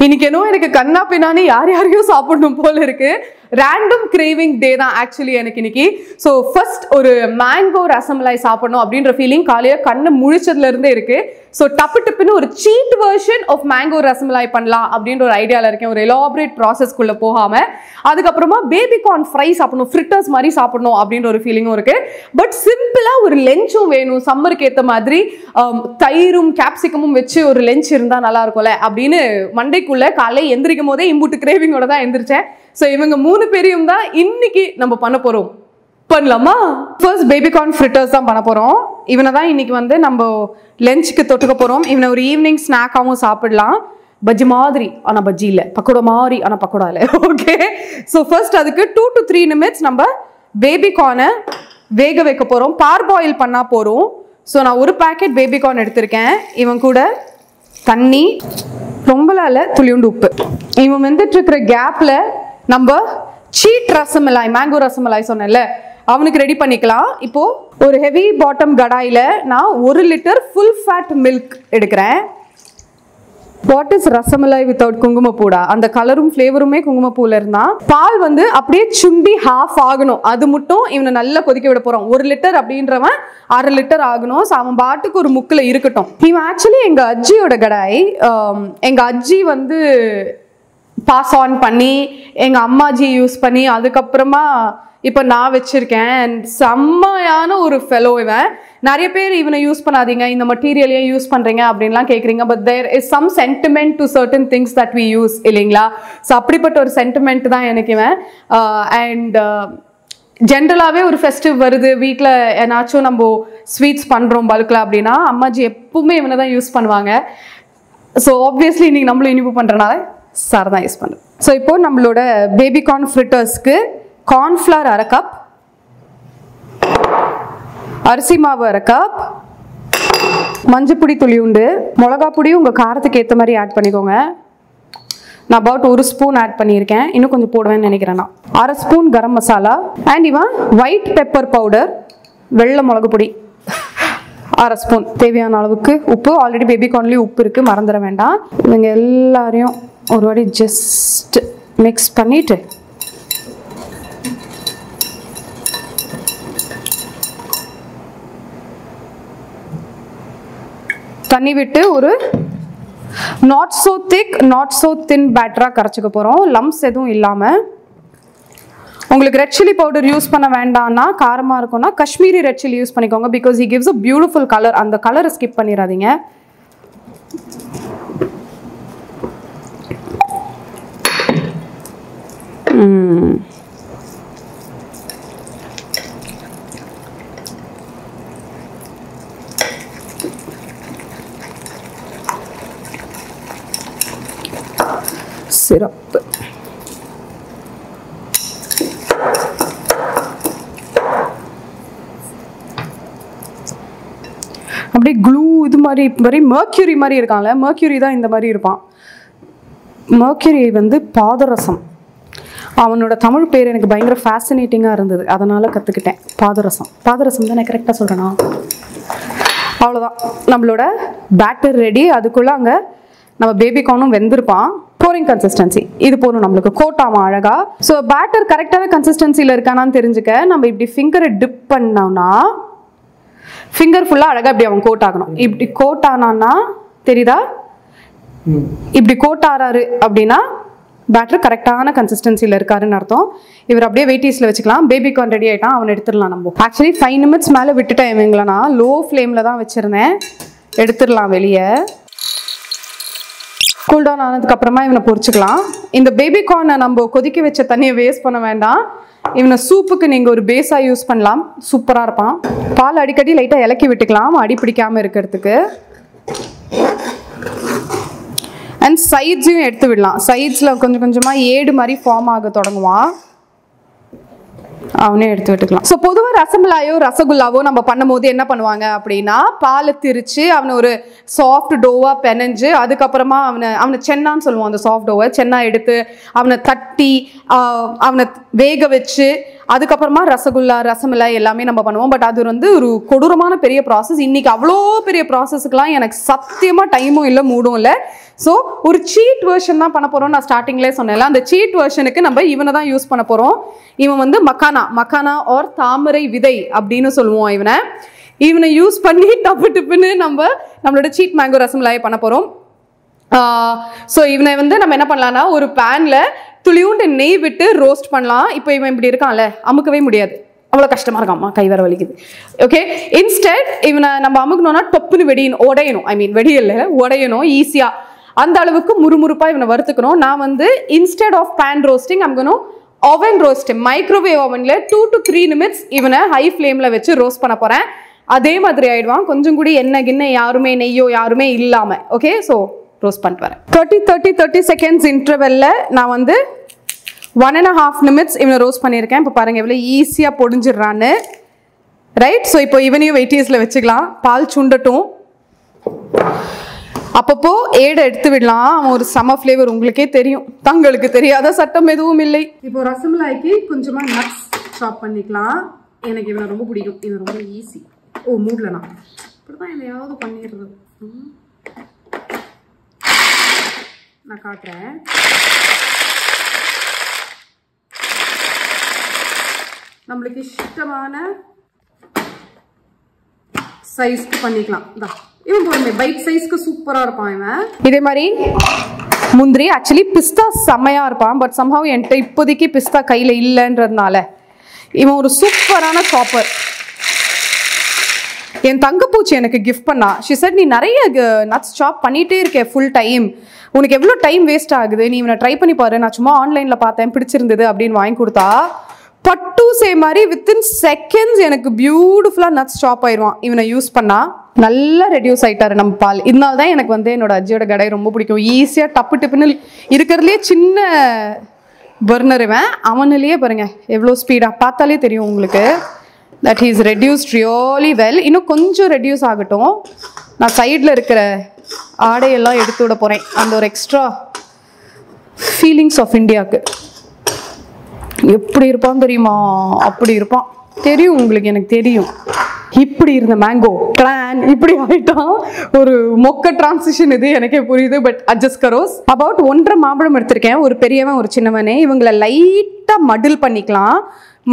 இன்னைக்கு என்ன எனக்கு கண்ணா பின்னானே யார் யாரையும் சாப்பிடணும் போல இருக்கு. ரேண்டம் கிரேவிங் டே தான் ஆக்சுவலி எனக்கு இன்னைக்கு. ஸோ ஃபர்ஸ்ட் ஒரு மேங்கோ ரசமலாய் சாப்பிடணும் அப்படின்ற ஃபீலிங் காலையில் கண்ணு முழிச்சதுல இருந்தே இருக்கு. ஸோ டப்பு டப்புன்னு ஒரு cheat version of mango rasmalai பண்ணலாம் அப்படின்ற ஒரு ஐடியாவில் இருக்கேன். ஒரு எலாபரேட் ப்ராசஸ்க்குள்ள போகாம அதுக்கப்புறமா பேபி கார்ன் ஃப்ரை சாப்பிடணும், ஃப்ரிட்டர்ஸ் மாதிரி சாப்பிடணும் அப்படின்ற ஒரு ஃபீலிங்கும் இருக்கு. பட் சிம்பிளா ஒரு லென்ச்சும் வேணும், சம்மருக்கு ஏற்ற மாதிரி தயிரும் கேப்சிகமும் வச்சு ஒரு லென்ச் இருந்தா நல்லா இருக்கும்ல அப்படின்னு மண்டைக்குள்ள காலையில் எந்திரிக்கும் போதே இம்புட்டு கிரேவிங்கோட தான் எந்திரிச்சேன். ஸோ இவங்க 3 பேரையும் தான் இன்னைக்கு நம்ம பண்ண போறோம். பண்ணலாமா? ஃபர்ஸ்ட் பேபி கார்ன் ஃப்ரிட்டர்ஸ் தான் பண்ண போறோம். இவனை தான் இன்னைக்கு வந்து நம்ம லஞ்சுக்கு தொட்டுக்க போறோம். இவனை ஒரு ஈவினிங் ஸ்நாக்காகவும் சாப்பிடலாம். பஜ்ஜி மாதிரி ஆனா பஜ்ஜி இல்லை, பக்கோடா மாதிரி ஆனா பக்கோடா இல்லை. ஓகே, ஸோ ஃபர்ஸ்ட் அதுக்கு 2 to 3 நிமிட்ஸ் நம்ம பேபி கார்னை வேக வைக்க போறோம். பார்பாயில் பண்ணா போறோம். ஸோ நான் ஒரு பேக்கெட் பேபி கார்ன் எடுத்திருக்கேன். இவன் கூட தண்ணி, ரொம்பலாம் இல்லை, துளியுண்டு உப்பு. இவன் வந்துட்டு இருக்கிற கேப்ல நம்ம சீட் ரசமலாய், மேங்கோ ரசமலாய் சொன்னேன்ல, அவனுக்கு ரெடி பண்ணிக்கலாம். இப்போ ஒரு ஹெவி பாட்டம் கடாயில நான் 1 லிட்டர் ஃபுல் ஃபேட் மில்க் எடுக்கிறேன். வாட் இஸ் ரசமலாய் வித்தவுட் குங்குமப்பூடா? அந்த கலரும் ஃப்ளேவருமே குங்குமப்பூல இருந்தா. பால் வந்து அப்படியே சுண்டி ஹாஃப் ஆகணும், அது மட்டும் இவனை நல்லா கொதிக்க விட போறோம். 1 லிட்டர் அப்படின்றவன் 1/2 லிட்டர் ஆகணும். ஸோ அவன் பாட்டுக்கு ஒரு முக்கில் இருக்கட்டும். இவன் ஆக்சுவலி எங்க அஜ்ஜியோட கடாய். எங்க அஜ்ஜி வந்து பாஸ் ஆன் பண்ணி எங்க அம்மாஜி யூஸ் பண்ணி அதுக்கப்புறமா இப்போ நான் வச்சிருக்கேன். செம்மையான ஒரு ஃபெலோ இவன். நிறைய பேர் இவனை யூஸ் பண்ணாதீங்க, இந்த மெட்டீரியலையே யூஸ் பண்றீங்க அப்படின்லாம் கேட்குறீங்க. But there is some sentiment to certain things that we use, இல்லைங்களா? ஸோ அப்படிப்பட்ட ஒரு சென்டிமெண்ட் தான் எனக்கு இவன். அண்ட் ஜென்ரலாகவே ஒரு ஃபெஸ்டிவ் வருது, வீட்டில் ஏதாச்சும் நம்ம ஸ்வீட்ஸ் பண்ணுறோம் பல்கில் அப்படின்னா அம்மாஜி எப்பவுமே இவனை தான் யூஸ் பண்ணுவாங்க. ஸோ ஆப்வியஸ்லி இன்னைக்கு நம்மளும் இனிப்பு பண்ணுறனால சார் தான் யூஸ் பண்ணுறோம். ஸோ இப்போ நம்மளோட பேபி கார்ன் ஃப்ரிட்டர்ஸ்க்கு கார்ன்ஃப்ளவர் 1/2 கப், அரிசி மாவு 1/2 கப், மஞ்சப்பொடி துளியுண்டு, மிளகா பொடி உங்கள் காரத்துக்கு ஏற்ற மாதிரி ஆட் பண்ணிக்கோங்க. நான் அபவுட் 1 ஸ்பூன் ஆட் பண்ணியிருக்கேன், இன்னும் கொஞ்சம் போடுவேன்னு நினைக்கிறேன் நான். 1/2 ஸ்பூன் கரம் மசாலா அண்ட் இவன் ஒயிட் பெப்பர் பவுடர், வெள்ளை மிளகு பொடி 1/2 ஸ்பூன். தேவையான அளவுக்கு உப்பு. ஆல்ரெடி பேபி கார்ன்லேயும் உப்பு இருக்குது, மறந்துட வேண்டாம். இவங்க எல்லாரையும் ஒரு வாட்டி ஜஸ்ட் மிக்ஸ் பண்ணிட்டு தண்ணி விட்டு ஒரு not so thick not so thin பேட்டராக கரைச்சிக்க போகிறோம், லம்ஸ் எதுவும் இல்லாமல். உங்களுக்கு ரெட் சில்லி பவுடர் யூஸ் பண்ண வேண்டாம்னா, காரமாக இருக்கும்னா காஷ்மீரி ரெட் சில்லி யூஸ் பண்ணிக்கோங்க. Because he gives a beautiful colour. அந்த கலரை ஸ்கிப் பண்ணிடாதீங்க. சிறப்பு. அப்படியே க்ளூ இது மாதிரி மர்க்யூரி மாதிரி இருக்கான்ல, மர்க்யூரி தான் இந்த மாதிரி இருப்பான். மர்க்யூரி வந்து பாதரசம். அவனோட தமிழ் பேர் எனக்கு பயங்கர ஃபேசினேட்டிங்காக இருந்தது, அதனால் கற்றுக்கிட்டேன். பாதரசம். பாதரசம் தான் நான் கரெக்டாக சொல்கிறேன்னா? அவ்வளோதான், நம்மளோட பேட்டர் ரெடி. அதுக்குள்ளே அங்கே நம்ம பேபி கார்னும் வெந்திருப்பான். போரிங் கன்சிஸ்டன்சி இது போதும் நம்மளுக்கு, கோட்டாமா அழகா. ஸோ பேட்டர் கரெக்டான கன்சிஸ்டன்சியில் இருக்கானான்னு தெரிஞ்சுக்க நம்ம இப்படி ஃபிங்கரை டிப் பண்ணோம்னா ஃபிங்கர் ஃபுல்லாக அழகாக இப்படி அவன் கோட் ஆகணும். இப்படி கோட் ஆனான்னா தெரியுதா? இப்படி கோட் ஆறாரு அப்படின்னா பேட்டர் கரெக்டான கன்சிஸ்டன்சியில் இருக்காருன்னு அர்த்தம். இவர் அப்படியே வெயிட்டீஸில் வச்சுக்கலாம். பேபி கார்ன் ரெடி ஆகிட்டான், அவன் எடுத்துடலாம். நம்ம ஆக்சுவலி 5 நிமிட்ஸ் மேலே விட்டுட்டேன் இவங்கள. நான் லோ ஃப்ளேமில் தான் வச்சுருந்தேன். எடுத்துடலாம் வெளியே. கூல்டவுன் ஆனதுக்கு அப்புறமா இவனை பொரிச்சுக்கலாம். இந்த பேபி கார்னை நம்ம கொதிக்க வச்ச தண்ணியை வேஸ்ட் பண்ண வேண்டாம். இவனை சூப்புக்கு நீங்கள் ஒரு பேஸாக யூஸ் பண்ணலாம், சூப்பராக இருப்பான். பால் அடிக்கடி லைட்டாக இலக்கி விட்டுக்கலாம் அடி பிடிக்காமல் இருக்கிறதுக்கு. அண்ட் சைட்ஸையும் எடுத்து விடலாம். சைட்ஸில் கொஞ்சம் கொஞ்சமாக ஏடு மாதிரி ஃபார்ம் ஆக தொடங்குவான், அவனே எடுத்து விட்டுக்கலாம். ஸோ பொதுவாக ரசமலாயோ ரசகுல்லாவோ நம்ம பண்ணும் போது என்ன பண்ணுவாங்க அப்படின்னா, பாலை திரிச்சு அவனை ஒரு சாஃப்ட் டோவாக பெனஞ்சு அதுக்கப்புறமா அவனை சென்னான்னு சொல்லுவோம். அந்த சாஃப்ட் டோவை சென்னா எடுத்து அவனை தட்டி அவனை வேக வச்சு அதுக்கப்புறமா ரசகுல்லா ரசமலை எல்லாமே நம்ம பண்ணுவோம். பட் அது வந்து ஒரு கொடூரமான பெரிய ப்ராசஸ். இன்னைக்கு அவ்வளோ பெரிய ப்ராசஸ்க்குலாம் எனக்கு சத்தியமாக டைமும் இல்லை மூடும் இல்லை. ஸோ ஒரு சீட் வெர்ஷன் தான் பண்ண போகிறோம். நான் ஸ்டார்டிங்லேயே சொன்னேன்ல, அந்த சீட் வெர்ஷனுக்கு நம்ம இவனை தான் யூஸ் பண்ண போகிறோம். இவன் வந்து மக்கானா ஆர் தாமரை விதை அப்படின்னு சொல்லுவோம். இவனை யூஸ் பண்ணி டப்பு டிப்புன்னு நம்மளோட சீட் மேங்கோ ரசமலாயை பண்ண போகிறோம். ஸோ இவனை வந்து நம்ம என்ன பண்ணலாம்னா, ஒரு பேனில் துளியூண்டு நெய் விட்டு ரோஸ்ட் பண்ணலாம். இப்போ இவன் இப்படி இருக்கான்ல, அமுக்கவே முடியாது, அவ்வளோ கஷ்டமாக இருக்காம்மா, கை வர வலிக்குது. ஓகே, இன்ஸ்டெட் இவனை நம்ம அமுக்கணும்னா டொப்புன்னு உடையணும். வெடியல உடையணும் ஈஸியாக. அந்த அளவுக்கு முறுமுறுப்பாக இவனை வறுத்துக்கணும். நான் வந்து இன்ஸ்டெட் ஆஃப் பேன் ரோஸ்டிங் அம்கனும் ஓவன் ரோஸ்ட், மைக்ரோவேவ் ஓவனில் 2 to 3 minutes இவனை ஹை ஃப்ளேமில் வச்சு ரோஸ்ட் பண்ண போகிறேன். அதே மாதிரி ஆயிடுவான். கொஞ்சம் கூட எண்ணெய் கிண்ணெய் யாருமே நெய்யோ யாருமே இல்லாமல். ஓகே, ஸோ ரோஸ்ட் பண்ணிட்டு வரேன். 30 செகண்ட்ஸ் இன்டர்வெல்ல நான் வந்து 1.5 minutes இவனை ரோஸ்ட் பண்ணியிருக்கேன். இப்போ பாருங்க எவ்வளோ ஈஸியாக பொடிஞ்சிடுறான்னு. ரைட், ஸோ இப்போ இவனையும் வெயிட்டீஸில் வச்சுக்கலாம். பால் சுண்டட்டும். அப்பப்போ ஏடை எடுத்து விடலாம். அவன் ஒரு செம ஃப்ளேவர், உங்களுக்கே தெரியும், தங்களுக்கு தெரியாத சட்டம் எதுவும் இல்லை. இப்போ ரசமலாய்க்கு கொஞ்சமாக நட்ஸ் சாப் பண்ணிக்கலாம். எனக்கு இவனை ரொம்ப பிடிக்கும், இவன் ரொம்ப ஈஸி. மூடல நான் இப்படிதான் எதையாவது பண்ணிடுறது. நான் காட்டுறேன். நம்மளுக்கு இஷ்டமான சைஸ்க்கு பண்ணிக்கலாம். இவன் போதுமே, பைட் சைஸ்க்கு சூப்பரா இருப்பான் இவன். இதே மாதிரி முந்திரி, ஆக்சுவலி பிஸ்தா செம்மையா இருப்பான். பட் சம்ஹவ் என்கிட்ட இப்போதைக்கு பிஸ்தா கையில இல்லைன்றதுனால இவன் ஒரு சூப்பரான சாப்பர். என் தங்கப்பூச்சி எனக்கு கிஃப்ட் பண்ணா. ஷி செட், நீ நிறைய நட்ஸ் சாப் பண்ணிட்டே இருக்க ஃபுல் டைம், உனக்கு எவ்வளோ டைம் வேஸ்ட் ஆகுது, நீ இவனை ட்ரை பண்ணி பாரு. நான் சும்மா ஆன்லைனில் பார்த்தேன், பிடிச்சிருந்தது அப்படின்னு வாங்கி கொடுத்தா. பட்டு சே மாதிரி வித்தின் செகண்ட்ஸ் எனக்கு பியூட்டிஃபுல்லாக நட்ஸ் சாப் ஆயிடுவான். இவனை யூஸ் பண்ணா நல்லா ரெடியூஸ் ஆகிட்டாரு நம்ம பால். இதனால தான் எனக்கு வந்து என்னோட அஜியோட கடை ரொம்ப பிடிக்கும். ஈஸியாக டப்பு டிப்புன்னு இருக்கிறதுலே சின்ன பர்னர் இவன். அவனிலேயே பாருங்க எவ்வளோ ஸ்பீடாக, பார்த்தாலே தெரியும் உங்களுக்கு. That he's reduced really well. இன்னும் கொஞ்சம் ரெடியூஸ் ஆகட்டும். நான் சைடில் இருக்கிற ஆடையெல்லாம் எடுத்து விட போகிறேன். அந்த ஒரு எக்ஸ்ட்ரா ஃபீலிங்ஸ் ஆஃப் இந்தியாவுக்கு. எப்படி இருப்பான் தெரியுமா? அப்படி இருப்பான், தெரியும் உங்களுக்கு, எனக்கு தெரியும். இப்படி இருந்த மேங்கோ கிளான் இப்படி ஆயிட்டான். ஒரு மொக்க டிரான்சிஷன் இது, எனக்கே புரியுது. But adjust கரோஸ். அபவுட் 1.5 மாம்பழம் எடுத்திருக்கேன். ஒரு பெரியவன் ஒரு சின்னவனே. இவங்களை லைட்டாக மடில் பண்ணிக்கலாம்.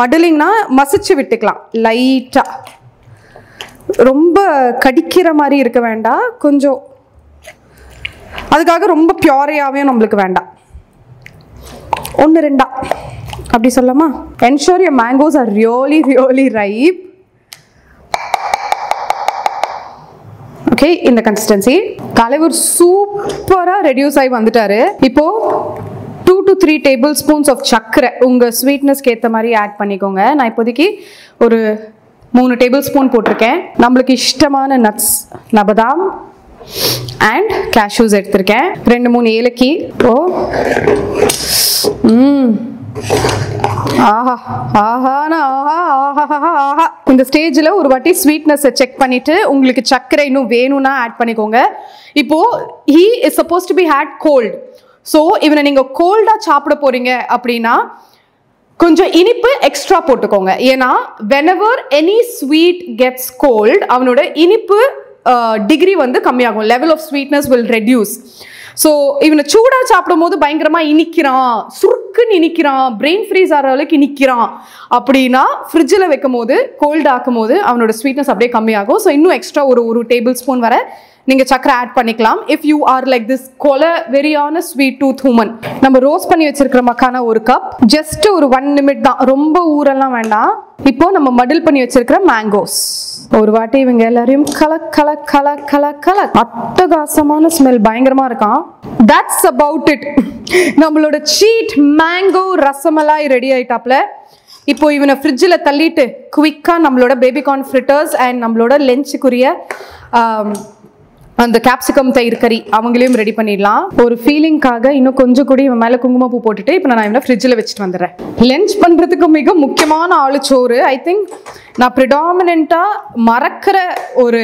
மடிலிங்னா மசிச்சு விட்டுக்கலாம் லைட்டா. ரொம்ப கடிக்கிற மாதிரி இருக்க வேண்டாம், கொஞ்சம் அதுக்காக ரொம்ப பியூரையாவே நம்மளுக்கு வேண்டாம். 1-2 அப்படி சொல்லலாமா? Ensure your mangoes are really really ripe. Okay, இந்த கன்சிஸ்டன்சி. தலைவர் சூப்பரா ரெடியூஸ் ஆகி வந்துட்டாரு. இப்போ 2 to 3 tablespoons ஆஃப் சர்க்கரை உங்கள் ஸ்வீட்னஸ்க்கு ஏற்ற மாதிரி ஆட் பண்ணிக்கோங்க. நான் இப்போதைக்கு ஒரு 3 tablespoon போட்டிருக்கேன். நம்மளுக்கு இஷ்டமான நட்ஸ், நபதாம் அண்ட் கேஷ்யூஸ் எடுத்திருக்கேன். 2-3 ஏலக்கி. ஆஹா ஆஹானா ஆஹா ஆஹா ஆஹா. இந்த ஸ்டேஜில் ஒரு வாட்டி ஸ்வீட்னஸை செக் பண்ணிட்டு உங்களுக்கு சர்க்கரை இன்னும் வேணும்னா ஆட் பண்ணிக்கோங்க. இப்போ he is supposed to be had cold. So இவனை நீங்கள் கோல்டாக சாப்பிட போறீங்க அப்படின்னா கொஞ்சம் இனிப்பு எக்ஸ்ட்ரா போட்டுக்கோங்க. ஏன்னா whenever any sweet gets cold, அவனோட இனிப்பு டிகிரி வந்து கம்மியாகும். Level of sweetness will reduce. So இவனை சூடாக சாப்பிடும் போது பயங்கரமாக இனிக்கிறான், சுருக்குன்னு இனிக்கிறான், பிரெயின் ஃப்ரீஸ் ஆகிற அளவுக்கு இனிக்கிறான் அப்படின்னா ஃப்ரிட்ஜில் வைக்கும் போது கோல்டு ஆக்கும் போது அவனோட ஸ்வீட்னஸ் அப்படியே கம்மியாகும். ஸோ இன்னும் எக்ஸ்ட்ரா ஒரு டேபிள் ஸ்பூன் வரை நீங்கள் சக்கரை ஆட் பண்ணிக்கலாம். If you are like this வெரியான ஸ்வீட் டூத் ஹூமன். நம்ம ரோஸ்ட் பண்ணி வச்சிருக்கிற மக்கான 1 கப், ஜஸ்ட் ஒரு 1 நிமிட் தான், ரொம்ப ஊரெல்லாம் வேண்டாம். இப்போ நம்ம மடில் பண்ணி வச்சிருக்கிற மேங்கோஸ் ஒரு வாட்டி இவங்க எல்லாரையும் கல அட்டகாசமான ஸ்மெல் பயங்கரமா இருக்கான். That's about it. நம்மளோட சீட் மேங்கோ ரசமலாய் ரெடி ஆயிட்டாப்ல. இப்போ இவனை ஃப்ரிட்ஜில் தள்ளிட்டு குவிக்காக நம்மளோட பேபிகார்ன் ஃப்ரிட்டர்ஸ் அண்ட் நம்மளோட லஞ்சுக்குரிய அந்த கேப்சிகம் தயிர் கறி அவங்களையும் ரெடி பண்ணிடலாம். ஒரு ஃபீலிங்காக இன்னும் கொஞ்சம் கூட இவன் மேலே குங்குமப்பூ போட்டுட்டு இப்போ நான் இவனை ஃப்ரிட்ஜில் வச்சுட்டு வந்துடுறேன். லஞ்ச் பண்ணுறதுக்கு மிக முக்கியமான ஆளுச்சோறு. ஐ திங்க் நான் ப்ரிடாமினண்ட்டாக மறக்கிற ஒரு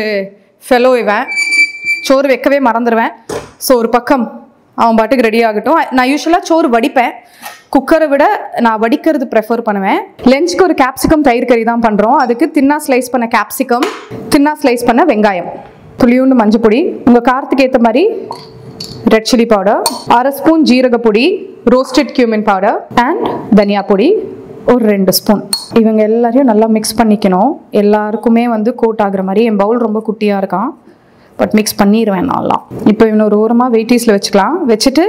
ஃபெலோ இவன். சோறு வைக்கவே மறந்துடுவேன். ஸோ ஒரு பக்கம் அவன் பாட்டுக்கு ரெடி ஆகட்டும். நான் யூஸ்வலாக சோறு வடிப்பேன், குக்கரை விட நான் வடிக்கிறது ப்ரெஃபர் பண்ணுவேன். லஞ்சுக்கு ஒரு கேப்சிகம் தயிர் கறி தான் பண்ணுறோம். அதுக்கு தின்னா ஸ்லைஸ் பண்ண கேப்சிகம், தின்னா ஸ்லைஸ் பண்ண வெங்காயம், துளியுண்டு மஞ்சள் பொடி, உங்கள் காரத்துக்கு ஏற்ற மாதிரி ரெட் சில்லி பவுடர், 1/2 ஸ்பூன் ஜீரக பொடி, ரோஸ்டட் கியூமின் பவுடர் அண்ட் தனியா பொடி ஒரு 2 ஸ்பூன். இவங்க எல்லாரையும் நல்லா மிக்ஸ் பண்ணிக்கணும். எல்லாருக்குமே வந்து கோட் ஆகுற மாதிரி. என் பவுல் ரொம்ப குட்டியாக இருக்கான், பட் மிக்ஸ் பண்ணிடுவேன் நல்லா. இப்போ இவனை ஒரு ஓரமாக வெயிட்டீஸில் வச்சுக்கலாம். வச்சுட்டு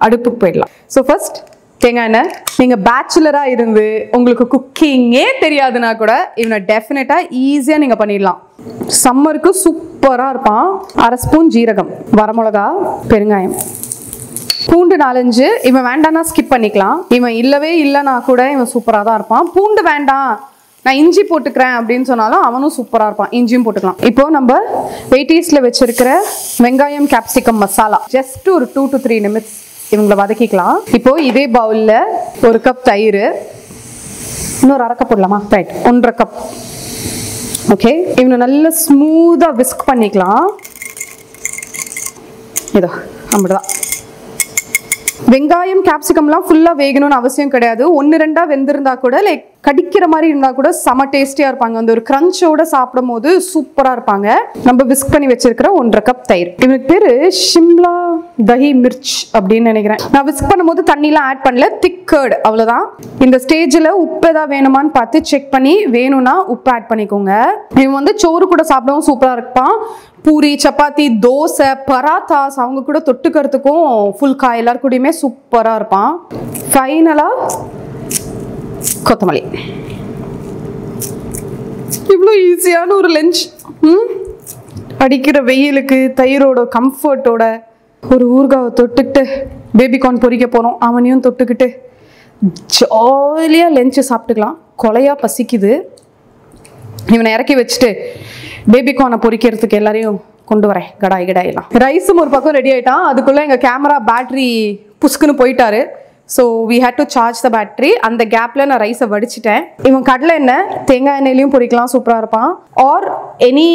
அடுப்புக்கு போயிடலாம். ஸோ ஃபர்ஸ்ட் தேங்காய் எண்ணெய். நீங்கள் பேச்சுலராக இருந்து உங்களுக்கு குக்கிங்கே தெரியாதுன்னா கூட இவனை டெஃபினட்டாக ஈஸியாக நீங்கள் பண்ணிடலாம். சம்மருக்கு சூப்பராக இருப்பான். 1/2 ஸ்பூன் ஜீரகம், வரமிளகா, பெருங்காயம், பூண்டு 4-5. இவன் வேண்டாம்னா ஸ்கிப் பண்ணிக்கலாம். இவன் இல்லவே இல்லைன்னா கூட இவன் சூப்பராக தான் இருப்பான். பூண்டு வேண்டாம் நான் இஞ்சி போட்டுக்கிறேன் அப்படின்னு சொன்னாலும் அவனும் சூப்பராக இருப்பான். இஞ்சியும் போட்டுக்கலாம். இப்போ நம்ம வெயிட்டீஸில் வச்சிருக்கிற வெங்காயம் கேப்சிகம் மசாலா ஜஸ்ட் ஒரு 2 to 3 நிமிட்ஸ் இவங்களை வதக்கிக்கலாம். இப்போ இதே பவுலில் 1 கப் தயிர், இன்னொரு 1/2 கப் போடலாமா? Right, 1/2 cup. ஓகே, இவனை நல்லா ஸ்மூத்தாக விஸ்க் பண்ணிக்கலாம். இதோ அப்படிதான். வெங்காயம் கேப்சிகம்லாம் ஃபுல்லாக வேகணும்னு அவசியம் கிடையாது. 1-2 வெந்திருந்தா கூட லைக் கடிக்கிற மாதிரி இருந்தால் கூட செம டேஸ்டியாக இருப்பாங்க. அந்த ஒரு கிரன்ச்சோட சாப்பிடும் போது சூப்பராக இருப்பாங்க. நம்ம விஸ்க் பண்ணி வச்சிருக்கிற 1/2 கப் தயிர். இவனுக்கு பேர் ஷிம்லா தஹி மிர்ச் அப்படின்னு நினைக்கிறேன். நான் விஸ்க் பண்ணும்போது தண்ணிலாம் ஆட் பண்ணல, திக் கர்ட் அவ்வளோதான். இந்த ஸ்டேஜில் உப்பு ஏதாவது வேணுமான்னு பார்த்து செக் பண்ணி வேணும்னா உப்பு ஆட் பண்ணிக்கோங்க. இவன் வந்து சோறு கூட சாப்பிடவும் சூப்பராக இருப்பான். பூரி, சப்பாத்தி, தோசை, பராத்தாஸ் அவங்க கூட தொட்டுக்கிறதுக்கும் ஃபுல் காய் எல்லாரும் கூடயுமே சூப்பராக இருப்பான். ஃபைனலாக கொத்தமல்லி. இவ்வளோ ஈஸியான ஒரு லஞ்ச். அடிக்கிற வெயிலுக்கு தயிரோட கம்ஃபர்ட்டோட ஒரு ஊறுகாவை தொட்டுக்கிட்டு பேபிகார்ன் பொரிக்க போகிறோம். அவனையும் தொட்டுக்கிட்டு ஜாலியாக லஞ்சு சாப்பிட்டுக்கலாம். கொலையாக பசிக்குது. இவனை இறக்கி வச்சுட்டு பேபிகார்னை பொரிக்கிறதுக்கு எல்லாரையும் கொண்டு வரேன். கடாயெல்லாம் ரைஸும் ஒரு பக்கம் ரெடி ஆகிட்டான். அதுக்குள்ளே எங்கள் கேமரா பேட்ரி புஸ்குன்னு போயிட்டாரு. So we had to charge the battery. அந்த கேப்பில் நான் ரைஸை வடிச்சிட்டேன். இவன் கடலை எண்ணெய் தேங்காய் எண்ணெயிலையும் பொரிக்கலாம், சூப்பராக இருப்பான். Or any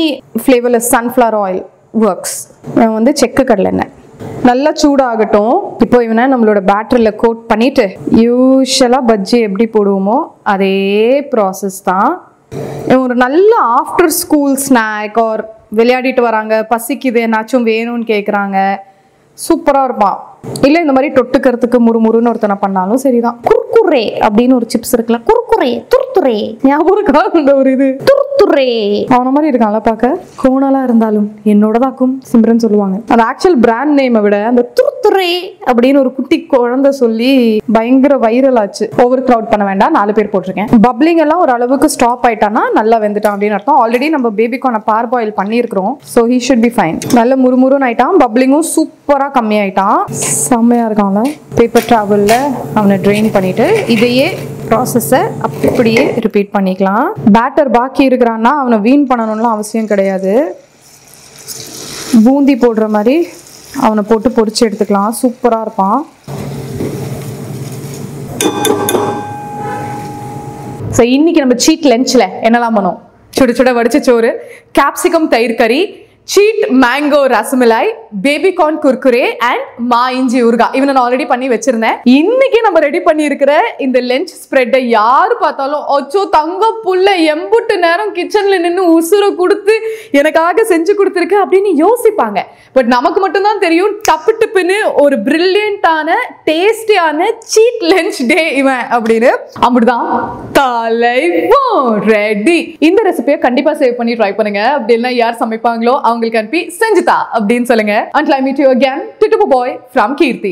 flavourless sunflower oil works. இவன் வந்து செக்கு கடலை எண்ணெய் நல்லா சூடாகட்டும். இப்போ இவனை நம்மளோட பேட்டரியில் கோட் பண்ணிவிட்டு யூஷுவலாக பஜ்ஜி எப்படி போடுவோமோ அதே ப்ராசஸ் தான். ஒரு நல்ல ஆஃப்டர் ஸ்கூல் ஸ்நாக் ஆர் விளையாடிட்டு வராங்க, பசிக்குது, என்னாச்சும் வேணும்னு கேட்குறாங்க, சூப்பராக இருப்பான். இல்லை இந்த மாதிரி தொட்டுக்கிறதுக்கு முறுமுறுன்னு ஒருத்தனை பண்ணாலும் சரிதான். குர்குரே அப்படின்னு ஒரு சிப்ஸ் இருக்குல்ல, குர்குரே துர்துரே, ஞாபகம் ஒரு இது துர்துரே அவன மாதிரி இருக்கான்ல பார்க்க. கோணலா இருந்தாலும் என்னோட தாக்கும் சிம்ரன் சொல்லுவாங்க. அந்த ஆக்சுவல் பிராண்ட் நேமை விட அந்த துர்துரே அப்படின்னு ஒரு குட்டி குழந்தை சொல்லி பயங்கர வைரல் ஆச்சு. ஓவர் கிரவுட் பண்ண வேண்டாம், 4 பேர் போட்டிருக்கேன். பப்ளிங் எல்லாம் ஒரு அளவுக்கு ஸ்டாப் ஆயிட்டானா நல்லா வெந்துட்டான் அப்படின்னு அர்த்தம். ஆல்ரெடி நம்ம பேபிக்கான பார் பாயில் பண்ணியிருக்கிறோம். So he should be fine. நல்ல முறுமுறுன்னு ஆயிட்டான். பப்ளிங்கும் சூப்பராக கம்மியாயிட்டான். செம்மையா இருக்கான்ல. பேப்பர் ட்ராவல்ல அவனை ட்ரெயின் பண்ணிட்டு இதையே ப்ராசஸை அப்படியே ரிப்பீட் பண்ணிக்கலாம். பேட்டர் பாக்கி இருக்கிறான்னா அவனை வீண் பண்ணணும்லாம் அவசியம் கிடையாது. பூந்தி போடுற மாதிரி அவனை போட்டு பொரிச்சு எடுத்துக்கலாம். சூப்பராக இருப்பான். ஸோ இன்னைக்கு நம்ம சீட் லஞ்சில் என்னெல்லாம் பண்ணோம்? சுட சுட வடிச்ச சோறு, கேப்சிகம் தயிர் கறி, cheat mango rasmalai, baby corn Kurkure and மா இஞ்சி ஊறுகாய். இவனை நான் ஆல்ரெடி பண்ணி வச்சிருந்தேன். இன்னைக்கு நம்ம ரெடி பண்ணி இருக்கிற இந்த லஞ்ச் ஸ்ப்ரெட்டை யாரு பார்த்தாலும் அச்சோ தங்க புள்ள எம்புட்டு நேரம் கிச்சன்ல நின்று உசுரை கொடுத்து எனக்காக செஞ்சு கொடுத்துருக்கு அப்படின்னு யோசிப்பாங்க. பட் நமக்கு மட்டும்தான் தெரியும் டப்பு டப்புன்னு ஒரு பிரில்லியண்டான டேஸ்டியான சீட் லஞ்ச் டே இவன் அப்படின்னு. அப்படிதான் தலைவன் ரெடி. இந்த ரெசிபியை கண்டிப்பா சேவ் பண்ணி ட்ரை பண்ணுங்க. அப்படின்னா யார் சமைப்பாங்களோ அவங்களுக்கு அனுப்பி செஞ்சுதா அப்படின்னு சொல்லுங்க. Until I meet you again, Titupu boy from Kirti.